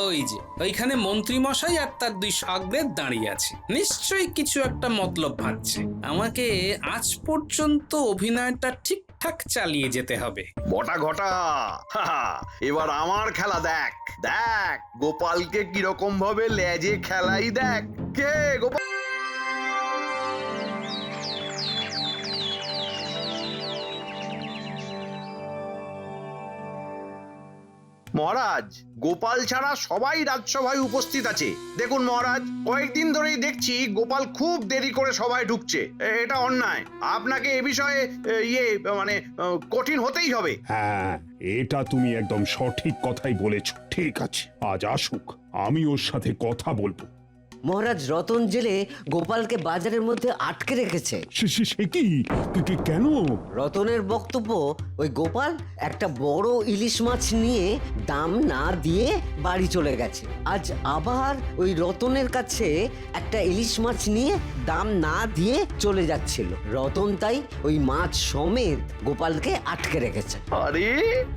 ওই যে ওইখানে মন্ত্রী মশাই আর তার দুই শাগরেদ দাঁড়িয়ে আছে, নিশ্চয়ই কিছু একটা মতলব ভাবছে। আমাকে আজ পর্যন্ত অভিনয়টা ঠিকঠাক চালিয়ে যেতে হবে। বটা ঘটা, এবার আমার খেলা দেখ। দেখ গোপালকে কিরকম ভাবে লেজে খেলাই দেখ। কে গোপাল? মহারাজ, গোপাল ছাড়া সবাই রাজসভায় উপস্থিত আছে। দেখুন মহারাজ, কয়েকদিন ধরেই দেখছি গোপাল খুব দেরি করে সভায় ঢুকছে। এটা অন্যায়। আপনাকে এ বিষয়ে কঠিন হতেই হবে। হ্যাঁ, এটা তুমি একদম সঠিক কথাই বলেছ। ঠিক আছে, আজ আসুক, আমি ওর সাথে কথা বলবো। মহারাজ, রতন জেলে গোপালকে বাজারের মধ্যে আটকে রেখেছে। সে কি? কেন? রতনের বক্তব্য, ওই গোপাল একটা বড় ইলিশ মাছ নিয়ে দাম না দিয়ে বাড়ি চলে গেছে। আজ আবার ওই রতনের কাছে একটা ইলিশ মাছ নিয়ে দাম না দিয়ে চলে যাচ্ছিল। রতন তাই ওই মাছ সমেত গোপালকে আটকে রেখেছে। আরে,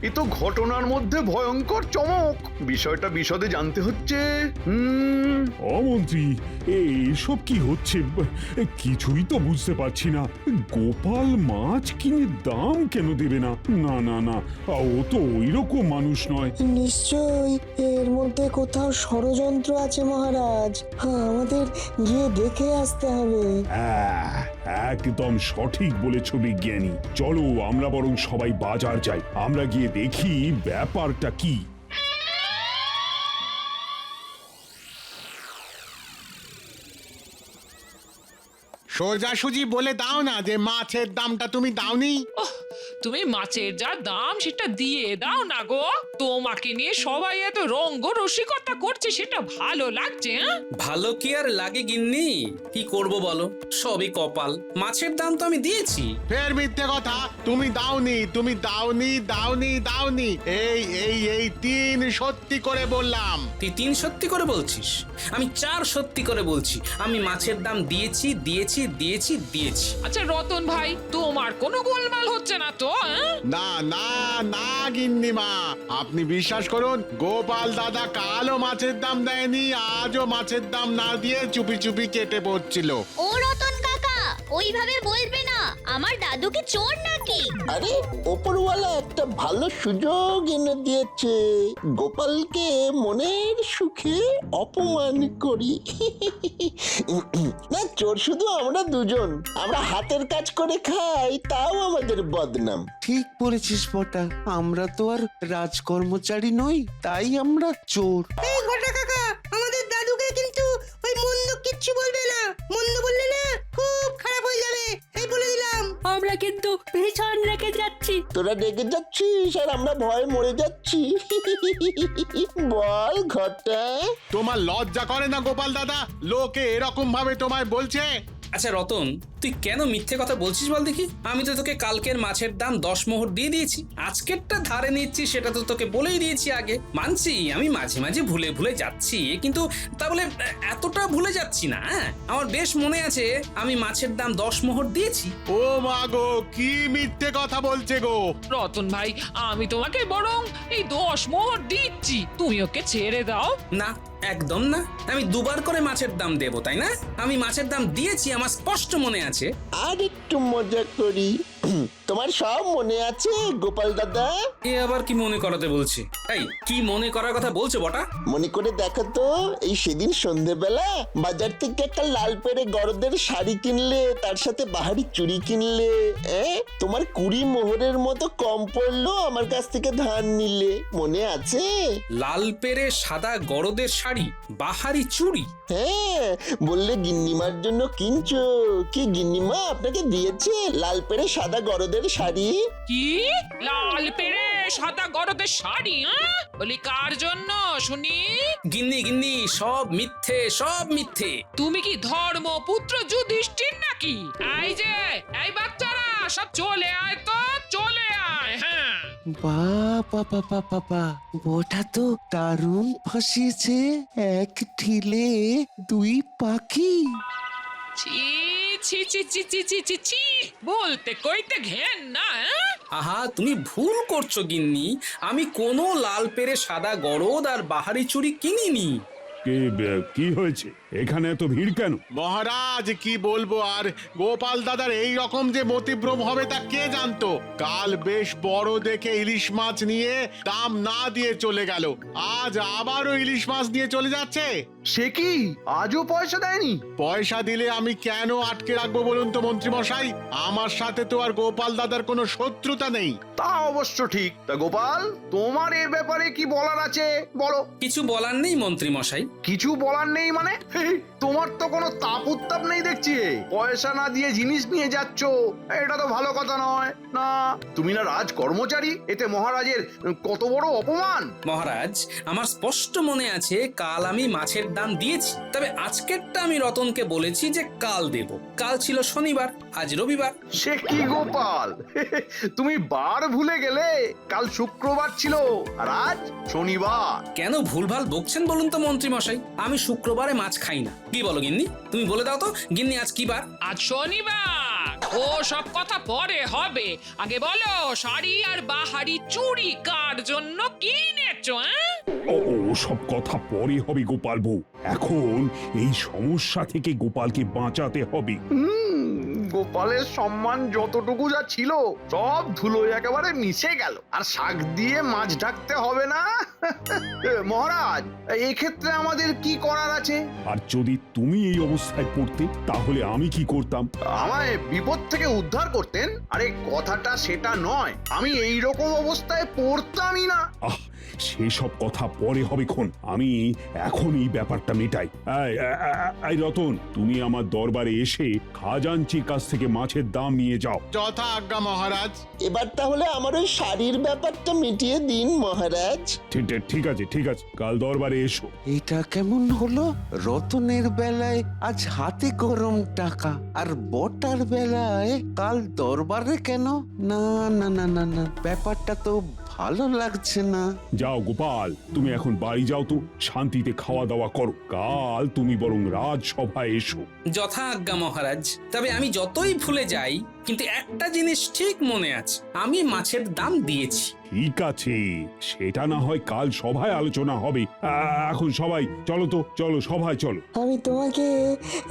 এ তো ঘটনার মধ্যে ভয়ঙ্কর চমক। বিষয়টা বিশদে জানতে হচ্ছে। মন্ত্রী, এসব কি হচ্ছে? কিছুই তো বুঝতে পারছি না। গোপাল মাছ কিনে দাম কেন দেবে না? না না না, ও তো ওইরকম মানুষ নয়। নিশ্চয়ই এর মধ্যে কোথাও ষড়যন্ত্র আছে মহারাজ। আমাদের গিয়ে দেখে আসতে হবে। হ্যাঁ, একদম সঠিক বলেছ বিজ্ঞানী। চলো আমরা বরং সবাই বাজার যাই, আমরা গিয়ে দেখি ব্যাপারটা কি। সোজাসুজি বলে দাও না যে মাছের দামটা তুমি দাওনি। তুমি মাছের যা দাম সেটা দিয়ে দাও না গো। তোমাকে নিয়ে সবাই এত রঙ্গ রসিকতা করছে, সেটা ভালো লাগছে? ভালো কি আর লাগে গিন্নি? কি করব বলো, সবই কপাল। মাছের দাম তো আমি দিয়েছি। ফের মিথ্যে কথা, তুমি দাওনি, তুমি দাওনি দাওনি দাওনি। এই এই এই 3 সত্যি করে বললাম। তুই 3 সত্যি করে বলছিস? আমি 4 সত্যি করে বলছি। আমি মাছের দাম দিয়েছি দিয়েছি দিয়েছি দিয়েছি। আচ্ছা রতন ভাই, তোমার কোনো গোলমাল হচ্ছে না তো? না না না গিন্নিমা, আপনি বিশ্বাস করুন, গোপাল দাদা কালও মাছের দাম দেয়নি, আজও মাছের দাম না দিয়ে চুপি চুপি কেটে পড়ছিল। ও রতন কাকা, ওইভাবে বলবে না। আমার দাদু কি চোর নাকি? আরে, ওপরওয়ালা একটা ভালো সুযোগ এনে দিয়েছে। গোপালকে মনের সুখে অপমান করি। না, চোর শুধু আমরা দুজন। আমরা হাতের কাজ করে খাই, তাও আমাদের বদনাম। ঠিক বলেছিস বটা, আমরা তো আর রাজকর্মচারী নই, তাই আমরা চোর। এই ঘটা কাকা, আমাদের দাদুকে কিন্তু ওই মন্দ কিচ্ছু বলবে না। মন্দ বললে না খুব খারাপ হয়ে যাবে, এই বলে দিলাম। আমরা কিন্তু ভীষণ রেগে যাচ্ছি। তোরা রেগে যাচ্ছিস আর আমরা ভয় মরে যাচ্ছি। বল ঘটা, তোমার লজ্জা করে না গোপাল দাদা? লোকে এরকম ভাবে তোমায় বলছে। আচ্ছা রতন, তুই কেন মিথ্যে কথা বলছিস বল দেখি? আমি তো তোকে কালকের মাছের দাম 10 মোহর দিয়ে দিয়েছি। আজকেরটা ধারে নিচ্ছি, সেটা তো তোকে বলেই দিয়েছি আগে। মানছি আমি মাঝে মাঝে ভুলে ভুলে যাচ্ছি, কিন্তু তা বলে এতটা ভুলে যাচ্ছি না। আমার বেশ মনে আছে আমি মাছের দাম 10 মোহর দিয়েছি। ও মা গো, কি মিথ্যে কথা বলছে গো! রতন ভাই, আমি তোমাকে বরং এই 10 মোহর দিচ্ছি, তুমি ওকে ছেড়ে দাও না, একদম না। আমি 2 বার করে মাছের দাম দেবো, তাই না? আমি মাছের দাম দিয়েছি, আমার স্পষ্ট মনে আছে। আর একটু মজা করি। তোমার সব মনে আছে গোপাল দাদা? এ আবার কি মনে করাতে বলছে? এই, কি মনে করার কথা বলছে বটা? মনে করে দেখো তো, এই সেদিন সন্ধেবেলা বাজার থেকে একটা লাল পেড়ে গরদের শাড়ি কিনলে, তার সাথে বাহারি চুড়ি কিনলে। তোমার 20 মোহরের মতো কম পড়লো, আমার কাছ থেকে ধার নিলে, মনে আছে? লাল পেরে সাদা গরদের শাড়ি, বাহারি চুড়ি। হ্যাঁ, বললে গিন্নিমার জন্য কিনছো। কি গিন্নিমা আপনাকে দিয়েছে লাল পেড়ে সাদা গরদের শাড়ি? কি লাল পেরে সাদা গরদের শাড়ি? বলি কার জন্য শুনি? গিন্নি গিন্নি, সব মিথ্যে, সব মিথ্যে। তুমি কি ধর্মপুত্র যুধিষ্ঠির নাকি? এই যে এই বাচ্চারা সব চলে আয় তো, চলে আয়। হ্যাঁ, বাবা বাবা বাবা, বটা তো দারুণ ফাঁসিয়েছে। এক ঢিলে 2 পাখি। ছি ছি ছি ছি ছি ছি ছি ছি, বলতে কইতে ঘেন না। আহা তুমি ভুল করছো গিন্নি, আমি কোনো লাল পেরে সাদা গরদ আর বাহারি চুড়ি কিনিনি। কি হয়েছে এখানে এত ভিড় কেন? মহারাজ কি বলবো আর, গোপাল দাদার এই রকম যে মতিভ্রম হবে তা কে জানতো। কাল বেশ বড় দেখে ইলিশ মাছ নিয়ে দাম না দিয়ে চলে গেল, আজ আবারও ইলিশ মাছ নিয়ে চলে যাচ্ছে। সে কি, আজও পয়সা দেয়নি? পয়সা দিলে আমি কেন আটকে রাখবো বলুন তো মন্ত্রী মশাই? আমার সাথে তো আর গোপাল দাদার কোনো শত্রুতা নেই। তা অবশ্য ঠিক। তা গোপাল, তোমার এ ব্যাপারে কি বলার আছে বলো। কিছু বলার নেই মন্ত্রী মশাই। কিছু বলার নেই মানে? তোমার তো কোনো তাপ উত্তাপ নেই দেখছি। পয়সা না দিয়ে জিনিস নিয়ে যাচ্ছ, এটা তো ভালো কথা নয়। না, তুমি না রাজ কর্মচারী, এতে মহারাজের কত বড় অপমান। মহারাজ, আমার স্পষ্ট মনে আছে কাল আমি মাছের দাম দিয়েছি, তবে আজকেরটা আমি রতনকে বলেছি যে কাল দেব। কাল ছিল শনিবার, আজ রবিবার। সে কি গোপাল, তুমি বার ভুলে গেলে? কাল শুক্রবার ছিল আর আজ শনিবার। কেন ভুলভাল বকছেন বলুন তো মন্ত্রী মশাই? আমি শুক্রবারে মাছ খাই না। কি বলো গিন্নি? তুমি বলে দাও তো গিন্নি, আজ কি বার? আজ শনিবার। ও সব কথা পরে হবে, আগে বলো শাড়ি আর বাহারি চুড়ি কার জন্য কিনেছো? ও সব কথা পরে হবে গোপাল বউ, এখন এই সমস্যা থেকে গোপালকে বাঁচাতে হবে। গোপালের সম্মান যতটুকু যা ছিল সব ধুলোয় একেবারে মিশে গেল, আর শাক দিয়ে মাছ ঢাকতে হবে না। মহারাজ, এই ক্ষেত্রে আমাদের কি করার আছে? আর যদি তুমি এই অবস্থায় পড়তে তাহলে আমি কি করতাম? আমায় বিপদ থেকে উদ্ধার করতেন? আরে কথাটা সেটা নয়, আমি এই রকম অবস্থায় পড়তামই না। সেসব কথা পরে হবে খন, আমি এখন এই ব্যাপারটা মেটাই। এই রতন, তুমি আমার দরবারে এসে খাজাঞ্চির কাছ থেকে মাছের দাম নিয়ে যাও। যথা আজ্ঞা মহারাজ। এবার তাহলে আমার ওই শাড়ির ব্যাপারটা মিটিয়ে দিন মহারাজ। ঠিক আছে, কাল দরবারে এসো। এটা কেমন হলো? রতনের বেলায় আজ হাতে গরম টাকা, আর বটার বেলায় কাল দরবারে কেন? না না না না না, ব্যাপারটা তো ভালো লাগছে না। যাও গোপাল, তুমি এখন বাড়ি যাও তো, শান্তিতে খাওয়া দাওয়া করো। কাল তুমি বরং রাজসভায় এসো। যথা আজ্ঞা মহারাজ। তবে আমি যতই ভুলে যাই, কিন্তু একটা জিনিস ঠিক মনে আছে, আমি মাছের দাম দিয়েছি। ঠিক আছে, সেটা না হয় কাল সভায় আলোচনা হবে। এখন সবাই চলো সভায় চলো। আমি তোমাকে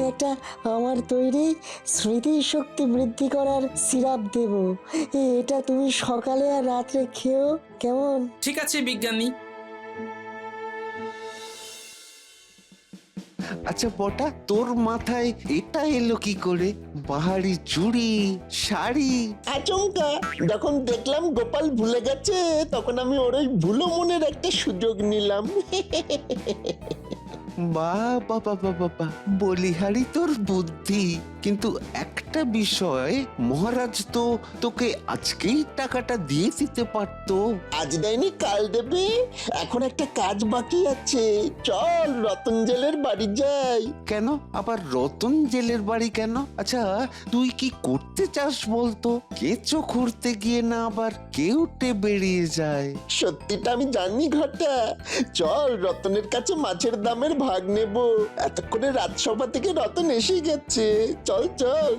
একটা আমার তৈরি স্মৃতির শক্তি বৃদ্ধি করার সিরাপ দেব, এটা তুমি সকালে আর রাত্রে খেও, কেমন? ঠিক আছে বিজ্ঞানী। আচ্ছা বটা, তোর মাথায় এটা এলো কি করে? বাহারি চুড়ি, শাড়ি? আচমকা যখন দেখলাম গোপাল ভুলে গেছে, তখন আমি ওর ওই ভুলো মনের একটা সুযোগ নিলাম। বাবা বাবা বাবা, বলিহারি তোর বুদ্ধি। কিন্তু একটা বিষয়, মহারাজ তো তোকে আজকেই টাকাটা দিয়ে দিতে পারতো। আজ দেয়নি কাল দেবে, এখন একটা কাজ বাকি আছে। চল রতন জেলের বাড়ি যাই। কেন আবার রতন জেলের বাড়ি কেন? আচ্ছা তুই কি করতে চাস বলতো? কেঁচো খুঁড়তে গিয়ে না আবার কেউটে বেরিয়ে যায়? সত্যিটা আমি জানি ঘটা। চল রতনের কাছে মাছের দামের ভাগ নেব। এতক্ষণে রাজসভা থেকে রতন এসে গেছে। চল চল।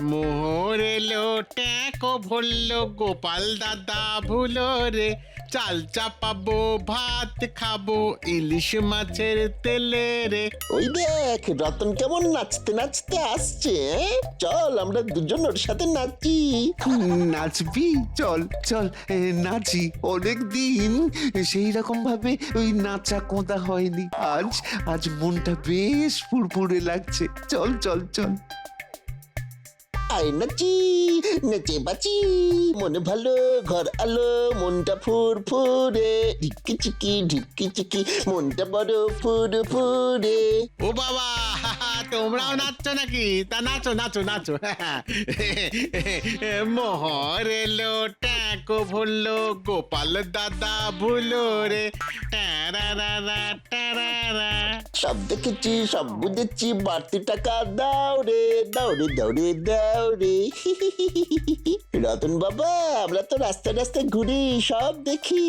মোহর এলো ট্যাঁকো ভরলো, গোপাল দাদা ভুলো রে। চাল চাপাবো, ভাত খাবো, ইলিশ মাছের তেলে রে। ওই দেখ রতন কেমন নাচতে নাচতে আসছে। চল আমরা দুজন ওর সাথে নাচি। নাচবি? চল চল নাচি। অনেকদিন সেই রকম ভাবে ওই নাচা কোঁদা হয়নি। আজ মনটা বেশ ফুরফুরে লাগছে। চল চল চল। আয় নাচি, নেচে বাঁচি, মনে ভালো ঘর আলো, মনটা ফুরফুরে। ঢিকি চিকি মনটা বড় ফুরফুরে। ও বাবা, তোমরাও নাচছো নাকি? তা নাচো। মোহর এলো ট্যাঁ ট্যাঁকো ভুললো গোপাল দাদা ভুলো রে ট্যারারারা, ট্যারারা। সব দেখেছি, সব বুঝেছি, বাড়তি টাকা দাও রে, দাও রে, দাও রে, দাও রে। রতন বাবা, আমরা তো রাস্তায় রাস্তায় ঘুরি, সব দেখি,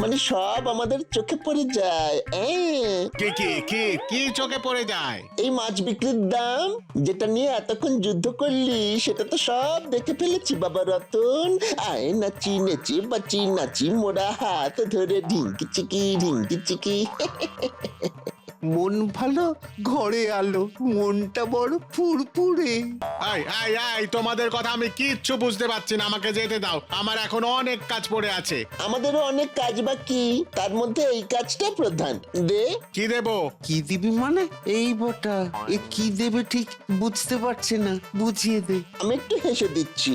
মানে সব আমাদের চোখে পড়ে যায়। কি কি কি কি চোখে পড়ে যায়? এই মাছ বিক্রির দাম যেটা নিয়ে এতক্ষণ যুদ্ধ করলি, সেটা তো সব দেখে ফেলেছি বাবা রতন। আয় নাচি নেচি বাচি নাচি মোরা হাত ধরে ঢিঙ্কি চিকি ঢিঙ্কি চিকি। মন ভালো ঘরে আলো, মনটা বড় ফুরফুরে। আই আই আই, তোমাদের কথা আমি কিচ্ছু বুঝতে পারছি না, আমাকে যেতে দাও, আমার এখন অনেক কাজ পড়ে আছে। আমাদেরও অনেক কাজ বাকি, তার মধ্যে এই কাজটা প্রধান। দে। কি দেবো? কি দিবি মানে? এই বটা এ কি দেবে ঠিক বুঝতে পারছে না, বুঝিয়ে দে। আমি একটু হেসে দিচ্ছি।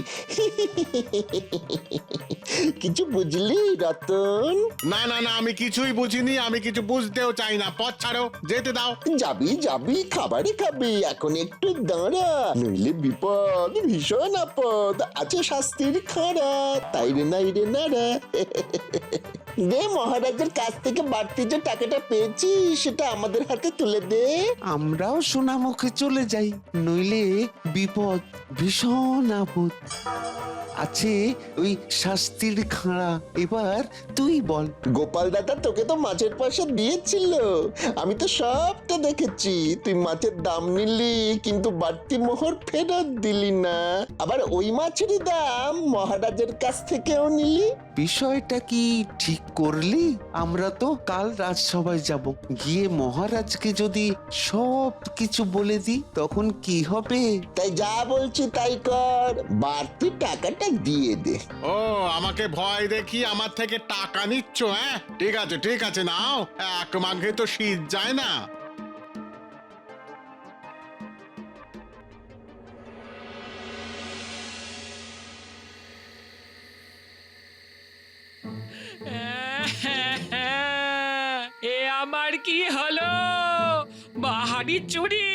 কিছু বুঝলি রতন? না না না, আমি কিছুই বুঝিনি, আমি কিছু বুঝতেও চাই না, পথ ছাড়ো, যেতে দাও। যাবি যাবি, খাবারই খাবি, এখন একটু দাঁড়া, নইলে বিপদ, ভীষণ আপদ, আছে শাস্তির খাড়া, তাই রে নাই রে নাড়া। দে, মহারাজের কাছ থেকে বাড়তি যে টাকাটা পেয়েছি সেটা আমাদের হাতে তুলে দে। আমরাও সোনা মুখে চলে যাই, নইলে বিপদ, ভীষণ আপদ, আছে ওই শাস্তির খাঁড়া। এবার তুই বল। গোপাল দাদা তোকে তো মাছের পয়সা দিয়েছিল, আমি তো সবটা দেখেছি। তুই মাছের দাম নিলি, কিন্তু বাড়তি মোহর ফেরত দিলি না, আবার ওই মাছেরই দাম মহারাজের কাছ থেকেও নিলি। বিষয়টা কি ঠিক করলি? আমরা তো কাল রাজসভায় যাব, গিয়ে মহারাজকে যদি সব কিছু বলে দিই তখন কি হবে? তাই যা বলছি তাই কর, বাড়তি টাকাটা দিয়ে দে। ও, আমাকে ভয় দেখি আমার থেকে টাকা নিচ্ছ? হ্যাঁ, ঠিক আছে ঠিক আছে, নাও, এক মাঘে তো শীত যায় না। এ আমার কি হলো? বাহারি চুরি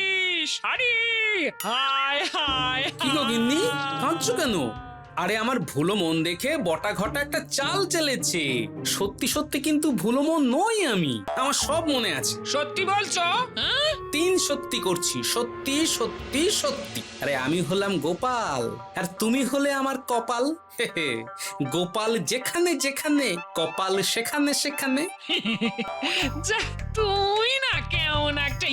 শাড়ি, হায় হায় কি গো গিন্নি, কাঁদছো কেন? আরে আমার ভুলো মন দেখে বটা ঘটা একটা চাল চেলেছে। সত্যি সত্যি কিন্তু ভুলো মন নই আমি, আমার সব মনে আছে। সত্যি বলছো? হ্যাঁ? 3 সত্যি করছি, সত্যি সত্যি সত্যি। আরে আমি হলাম গোপাল, আর তুমি হলে আমার কপাল। হে হে, গোপাল যেখানে যেখানে, কপাল সেখানে সেখানে। যা, তুই না কেমন একটা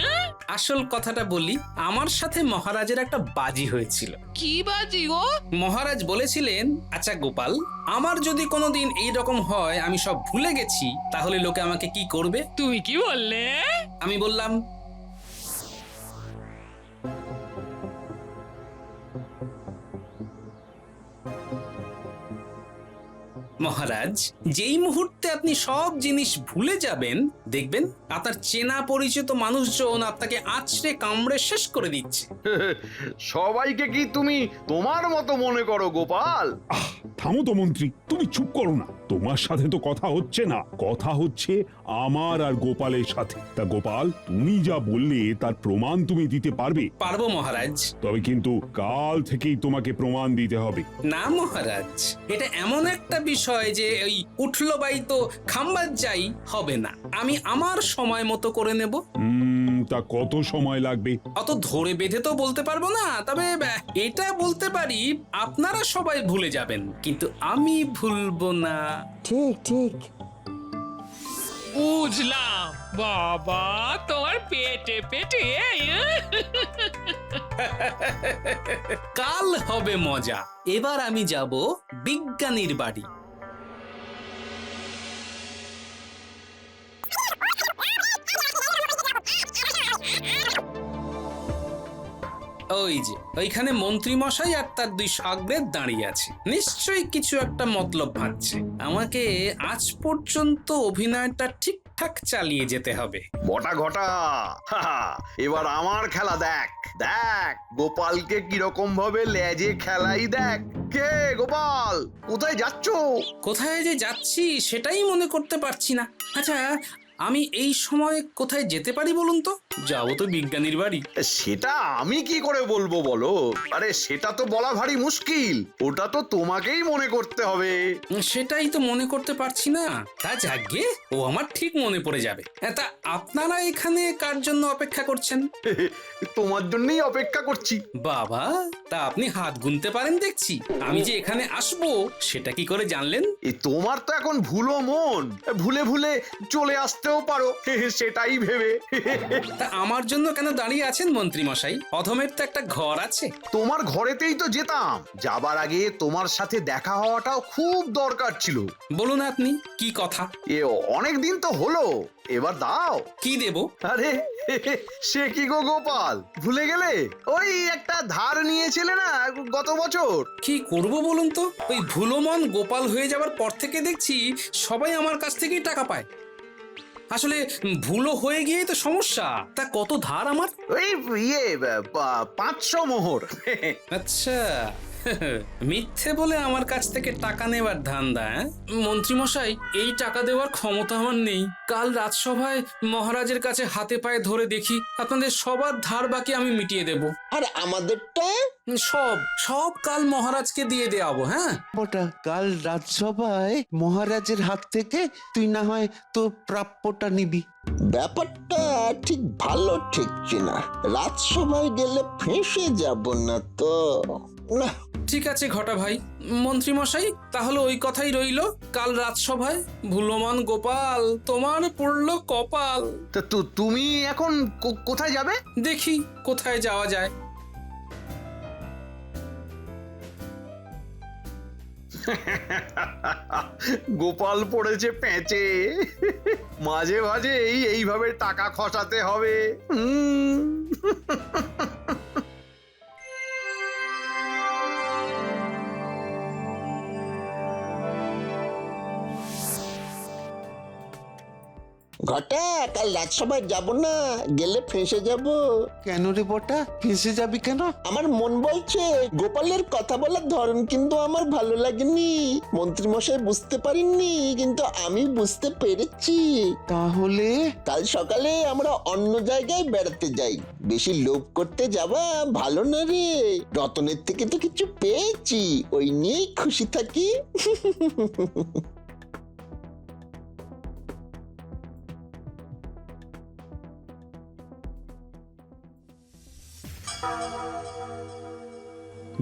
হ্যাঁ? আসল কথাটা বলি, আমার সাথে মহারাজের একটা বাজি হয়েছিল। কি বাজি গো? মহারাজ বলেছিলেন, আচ্ছা গোপাল, আমার যদি কোনোদিন এই রকম হয় আমি সব ভুলে গেছি, তাহলে লোকে আমাকে কি করবে? তুই কি বললে? আমি বললাম, মহারাজ, যেই মুহূর্তে আপনি সব জিনিস ভুলে যাবেন, দেখবেন আপনার চেনা পরিচিত মানুষজন আপনাকে আছড়ে কামড়ে শেষ করে দিচ্ছে। সবাইকে কি তুমি তোমার মতো মনে করো গোপাল? থামো তো মন্ত্রী, তুমি চুপ করো না। তোমার সাথে তো কথা হচ্ছে না, কথা হচ্ছে আমার আর গোপালের সাথে। তা গোপাল, তুমি যা বললে তার প্রমাণ তুমি দিতে পারবে? পারবো মহারাজ। তবে কিন্তু কাল থেকেই তোমাকে প্রমাণ দিতে হবে। না মহারাজ, এটা এমন একটা বিষয় যে ওই উঠলো বাই তো খাম্বার যাই হবে না। আমি আমার সময় মতো করে নেব। তা কত সময় লাগবে? অত ধরে বেঁধে তো বলতে পারবো না, তবে এটা বলতে পারি, আপনারা সবাই ভুলে যাবেন, কিন্তু আমি ভুলবো না। ঠিক ঠিক। বুঝলাম বাবা, তোমার পেটে পেটে কাল হবে মজা। এবার আমি যাব বিজ্ঞানীর বাড়ি। ওই যে ওইখানে মন্ত্রী মশাই আর তার 2 শাগরেদ দাঁড়িয়ে আছে, নিশ্চয়ই কিছু একটা মতলব ভাবছে। আমাকে আজ পর্যন্ত অভিনয়টা ঠিকঠাক চালিয়ে যেতে হবে। বটা ঘটা, এবার আমার খেলা দেখ। দেখ গোপালকে কিরকম ভাবে লেজে খেলাই দেখ। কে গোপাল, কোথায় যাচ্ছ? কোথায় যে যাচ্ছি সেটাই মনে করতে পারছি না। আচ্ছা, আমি এই সময় কোথায় যেতে পারি বলুন তো? যাবো তো বিজ্ঞানীর বাড়ি। সেটা আমি কি করে বলবো বলো? আরে সেটা তো বলা ভারী মুশকিল, ওটা তো তোমাকেই মনে করতে হবে। সেটাই তো মনে করতে পারছি না। তা যাকগে, ও আমার ঠিক মনে পড়ে যাবে। তা আপনারা এখানে কার জন্য অপেক্ষা করছেন? তোমার জন্যই অপেক্ষা করছি। বাবা, তা আপনি হাত গুনতে পারেন দেখছি। আমি যে এখানে আসবো সেটা কি করে জানলেন? তোমার তো এখন ভুলো মন, ভুলে ভুলে চলে আসতেও পারো, সেটাই ভেবে। তা আমার জন্য কেন দাঁড়িয়ে আছেন মন্ত্রী মশাই? অধমের তো একটা ঘর আছে। তোমার ঘরেতেই তো যেতাম, যাবার আগে তোমার সাথে দেখা হওয়াটাও খুব দরকার ছিল। বলুন আপনি কি কথা? এ অনেক দিন তো হলো, এবার দাও। কি দেব? আরে সে কি গো গোপাল, ভুলে গেলে? ওই একটা ধার নিয়েছিলে না গত বছর। কি করব বলুন তো? ওই ভুলোমন গোপাল হয়ে যাবার পর থেকে দেখছি সবাই আমার কাছ থেকেই টাকা পায়। আসলে ভুলো হয়ে গিয়েই তো সমস্যা। তা কত ধার আমার? ওই 500 মোহর। আচ্ছা, মিথ্যে বলে আমার কাছ থেকে টাকা নেবার ধান্দা। মন্ত্রী মশাই, এই টাকা দেওয়ার ক্ষমতা আমার নেই। কাল রাজসভায় মহারাজের কাছে হাতে পায়ে ধরে দেখি আপনাদের সবার ধার বাকি আমি মিটিয়ে দেব। আর আমাদেরটা? সব সব কাল মহারাজকে দিয়ে দেওয়াবো। হ্যাঁ বটা, কাল রাজসভায় মহারাজের হাত থেকে তুই না হয় তোর প্রাপ্যটা নিবি। ব্যাপারটা ঠিক ভালো ঠেকছে না, রাজসভায় গেলে ফেঁসে যাব না তো? না, ঠিক আছে ঘটা ভাই। মন্ত্রী মশাই, তাহলে ওই কথাই রইলো। কাল রাজসভায় ভুলোমান গোপাল তোমার পড়লো কপাল। তা তুমি এখন কোথায় যাবে? দেখি কোথায় যাওয়া যায়। গোপাল পড়েছে প্যাঁচে, মাঝে মাঝে এইভাবে টাকা খসাতে হবে। ঘটা, কাল রাজসভায় যাব না, গেলে ফেঁসে যাব। কেন রে বটা, ফেঁসে যাবি কেন? আমার মন বলছে গোপালের কথা বলার ধরন কিন্তু আমার ভালো লাগেনি। মন্ত্রী মশাই বুঝতে পারেননি, কিন্তু আমি বুঝতে পেরেছি। তাহলে কাল সকালে আমরা অন্য জায়গায় বেড়াতে যাই। বেশি লোভ করতে যাওয়া ভালো না রে। রতনের থেকে তো কিছু পেয়েছি, ওই নিয়েই খুশি থাকি।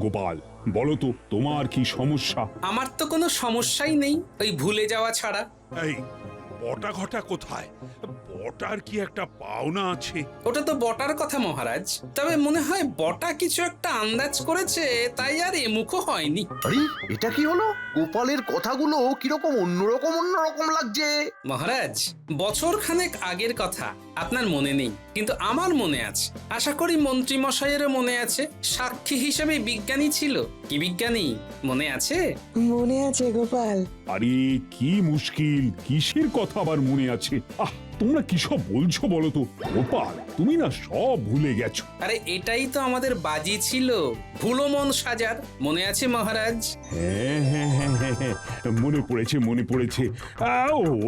গোপাল, বলো তো তোমার কি সমস্যা? আমার তো কোনো সমস্যাই নেই, ওই ভুলে যাওয়া ছাড়া। এই বটা ঘটা কোথায়? বটার কি একটা পাওনা আছে? ওটা তো বটার কথা মহারাজ, তবে মনে হয় বটা কিছু একটা আন্দাজ করেছে, তাই আর এমুখো হয়নি। আরে এটা কি হলো? গোপালের কথাগুলো কিরকম অন্যরকম লাগছে। মহারাজ, বছর খানেক আগের কথা আপনার মনে নেই, কিন্তু আমার মনে আছে। আশা করি মন্ত্রী মশাইয়েরও মনে আছে। সাক্ষী হিসেবে বিজ্ঞানী ছিল। কি বিজ্ঞানী মনে আছে? মনে আছে গোপাল। আরে কি মুশকিল, কিসের কথা আবার মনে আছে? তোমরা কি সব বলছো বলো তো? গোপাল, তুমি না সব ভুলে গেছো। আরে এটাই তো আমাদের বাজি ছিল, ভুলো মন সাজার। মনে আছে মহারাজ? হ্যাঁ, মনে পড়েছে।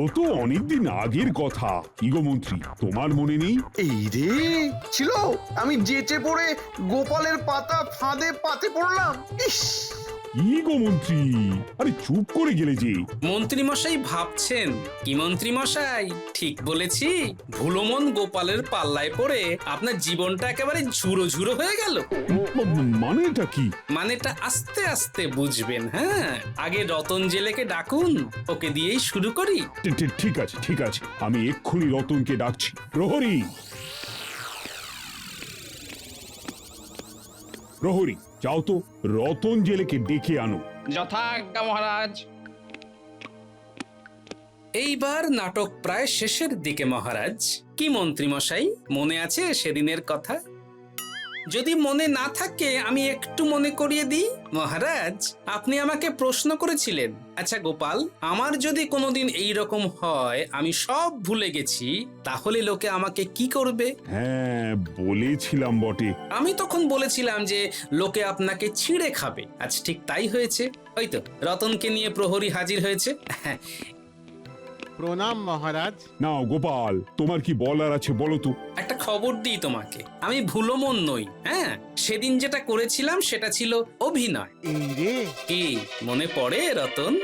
ও তো অনেকদিন আগের কথা। কি গো মন্ত্রী, তোমার মনে নেই? এই রে, ছিল। আমি যেচে পড়ে গোপালের পাতা ফাঁদে পাতে পড়লাম। ইস, কি গো মন্ত্রী, আরে চুপ করে গেলে যে। মন্ত্রী মশাই ভাবছেন কি? মন্ত্রী মশাই ঠিক বলেছি? ভুলোমন গোপালের পাল্লায় পড়ে আপনার জীবনটা একেবারে ঝুরো ঝুরো হয়ে গেল। মানেটা কি? মানেটা আস্তে আস্তে বুঝবেন। হ্যাঁ, আগে রতন জেলেকে ডাকুন, ওকে দিয়েই শুরু করি। ঠিক আছে, আমি এক্ষুনি রতনকে ডাকছি। প্রহরী, প্রহরী, যাও তো রতন জেলেকে ডেকে আনো। যথাজ্ঞা মহারাজ। এইবার নাটক প্রায় শেষের দিকে মহারাজ। কি মন্ত্রী মশাই, মনে আছে সেদিনের কথা? যদি মনে না থাকে আমি একটু মনে করিয়ে দিই। মহারাজ, আপনি আমাকে প্রশ্ন করেছিলেন, আচ্ছা গোপাল, আমার যদি কোনোদিন এই রকম হয় আমি সব ভুলে গেছি, তাহলে লোকে আমাকে কি করবে? হ্যাঁ, বলেছিলাম বটে। আমি তখন বলেছিলাম যে লোকে আপনাকে ছিঁড়ে খাবে। আজ ঠিক তাই হয়েছে। ওই তো রতনকে নিয়ে প্রহরী হাজির হয়েছে। প্রণাম মহারাজ। নাও গোপাল, তোমার কি বলার আছে বলো তো। একটা খবর দিই তোমাকে, আমি ভুলো মন নই। হ্যাঁ, সেদিন যেটা করেছিলাম সেটা ছিল অভিনয়। এই রে, কি মনে পড়ে রতন?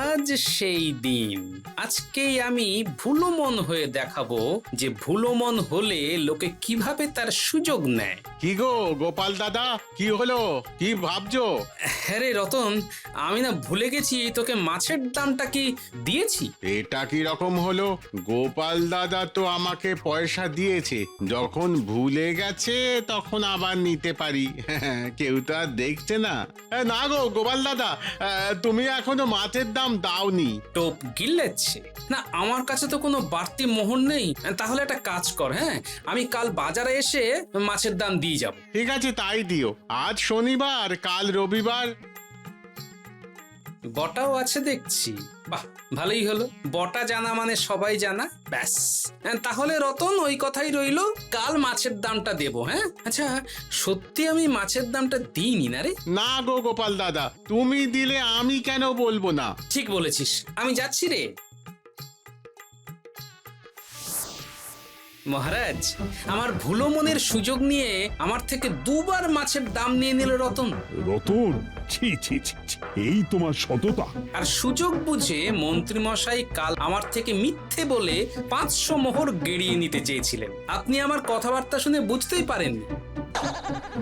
আজ সেই দিন, আজকেই আমি ভুলো মন হয়ে দেখাবো যে ভুলো মন হলে লোকে কিভাবে তার সুযোগ নেয়। কি গো গোপাল দাদা, কি হলো, কি ভাবছো? হ্যাঁ রে রতন, আমি না ভুলে গেছি তোকে মাছের দামটা কি দিয়েছি। এটা কি রকম হলো? গোপাল দাদা তো আমাকে পয়সা দিয়েছে, যখন ভুলে গেছে তখন আবার নিতে পারি। কেউ তো আর দেখছে না। না গো গোপাল দাদা, তুমি এখনো মাছের দাম দাওনি। টোপ গিলেছে না, আমার কাছে তো কোনো বাড়তি মোহর নেই। তাহলে একটা কাজ কর, হ্যাঁ, আমি কাল বাজারে এসে মাছের দাম দিয়ে যাব। ঠিক আছে, তাই দিও। আজ শনিবার, কাল রবিবার। বটাও আছে দেখছি, বাহ ভালোই হলো। বটা জানা মানে সবাই জানা, ব্যাস। তাহলে রতন ওই কথাই রইলো, কাল মাছের দামটা দেবো। হ্যাঁ, আচ্ছা সত্যি আমি মাছের দামটা দিইনি না রে? না গো গোপাল দাদা, তুমি দিলে আমি কেন বলবো না? ঠিক বলেছিস, আমি যাচ্ছি রে। মহারাজ, আমার ভুলো মনের সুযোগ নিয়ে আমার থেকে দুবার মাছের দাম নিয়ে নিল রতন। রতন, ছি ছি ছি ছি, এই তোমার সততা। আর সুযোগ বুঝে মন্ত্রী মশাই কাল আমার থেকে মিথ্যে বলে 500 মোহর গেড়িয়ে নিতে চেয়েছিলেন। আপনি আমার কথাবার্তা শুনে বুঝতেই পারেননি,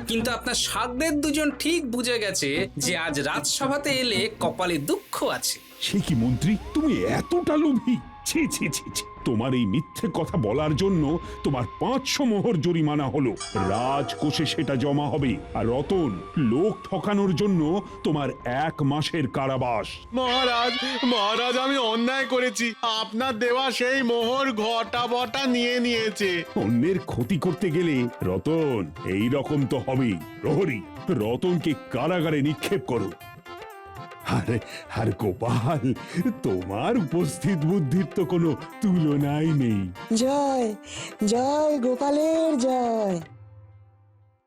কিন্তু আপনার সাগরের দুজন ঠিক বুঝে গেছে যে আজ রাজসভাতে এলে কপালে দুঃখ আছে। সে কি মন্ত্রী, তুমি এতটা লোভী? ছি ছি ছি ছি, তোমার এই মিথ্যে কথা বলার জন্য তোমার 500 মোহর জরিমানা হলো, রাজকোষে সেটা জমা হবে। আর রতন, লোক ঠকানোর জন্য তোমার 1 মাসের কারাবাস। মহারাজ, মহারাজ, আমি অন্যায় করেছি। আপনার দেওয়া সেই মোহর ঘটা বটা নিয়ে নিয়েছে। অন্যের ক্ষতি করতে গেলে রতন এই রকম তো হবেই। প্রহরী, রতনকে কারাগারে নিক্ষেপ করো। আর গোপাল, তোমার উপস্থিত বুদ্ধির তো কোনো তুলনাই নেই। জয় জয় গোপালের জয়।